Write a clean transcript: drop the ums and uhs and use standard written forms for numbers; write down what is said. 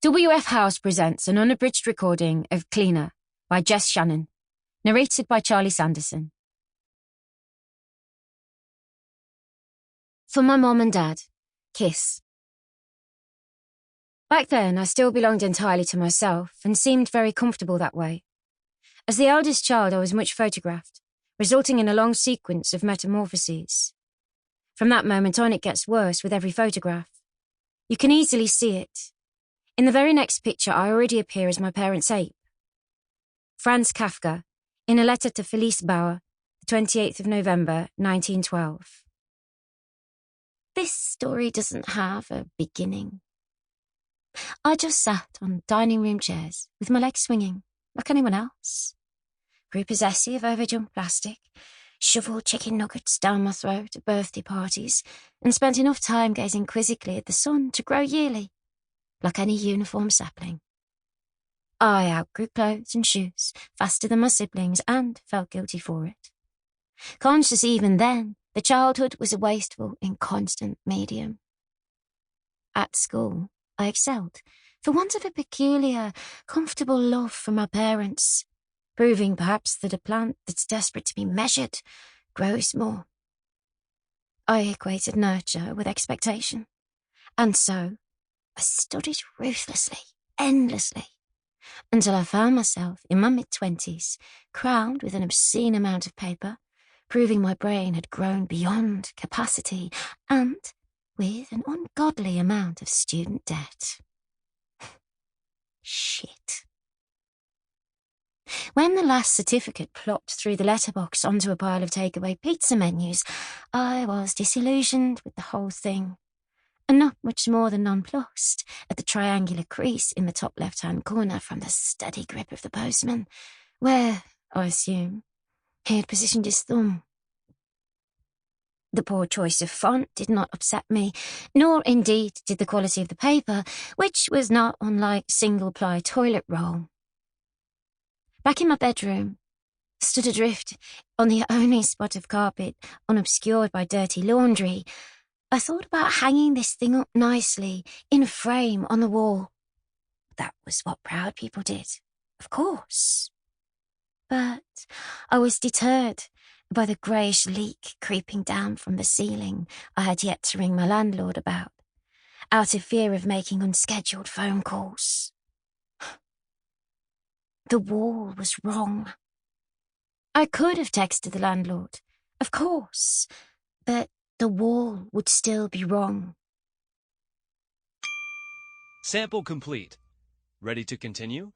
WF House presents an unabridged recording of Cleaner by Jess Shannon, narrated by Charlie Sanderson. For my mom and dad, Kiss. Back then, I still belonged entirely to myself and seemed very comfortable that way. As the eldest child, I was much photographed, resulting in a long sequence of metamorphoses. From that moment on, it gets worse with every photograph. You can easily see it. In the very next picture, I already appear as my parents' ape. Franz Kafka, in a letter to Felice Bauer, the 28th of November, 1912. This story doesn't have a beginning. I just sat on dining room chairs with my legs swinging, like anyone else. Grew possessive over junk plastic, shoveled chicken nuggets down my throat at birthday parties, and spent enough time gazing quizzically at the sun to grow yearly, like any uniform sapling. I outgrew clothes and shoes faster than my siblings and felt guilty for it. Conscious even then that childhood was a wasteful, inconstant medium. At school, I excelled, for want of a peculiar, comfortable love for my parents, proving perhaps that a plant that's desperate to be measured grows more. I equated nurture with expectation, and so I studied ruthlessly, endlessly, until I found myself in my mid-20s, crowned with an obscene amount of paper, proving my brain had grown beyond capacity and with an ungodly amount of student debt. Shit. When the last certificate plopped through the letterbox onto a pile of takeaway pizza menus, I was disillusioned with the whole thing, and not much more than nonplussed at the triangular crease in the top left-hand corner from the steady grip of the postman, where, I assume, he had positioned his thumb. The poor choice of font did not upset me, nor indeed did the quality of the paper, which was not unlike single-ply toilet roll. Back in my bedroom, stood adrift on the only spot of carpet unobscured by dirty laundry, I thought about hanging this thing up nicely in a frame on the wall. That was what proud people did, of course. But I was deterred by the greyish leak creeping down from the ceiling I had yet to ring my landlord about, out of fear of making unscheduled phone calls. The wall was wrong. I could have texted the landlord, of course, but the wall would still be wrong. Sample complete. Ready to continue?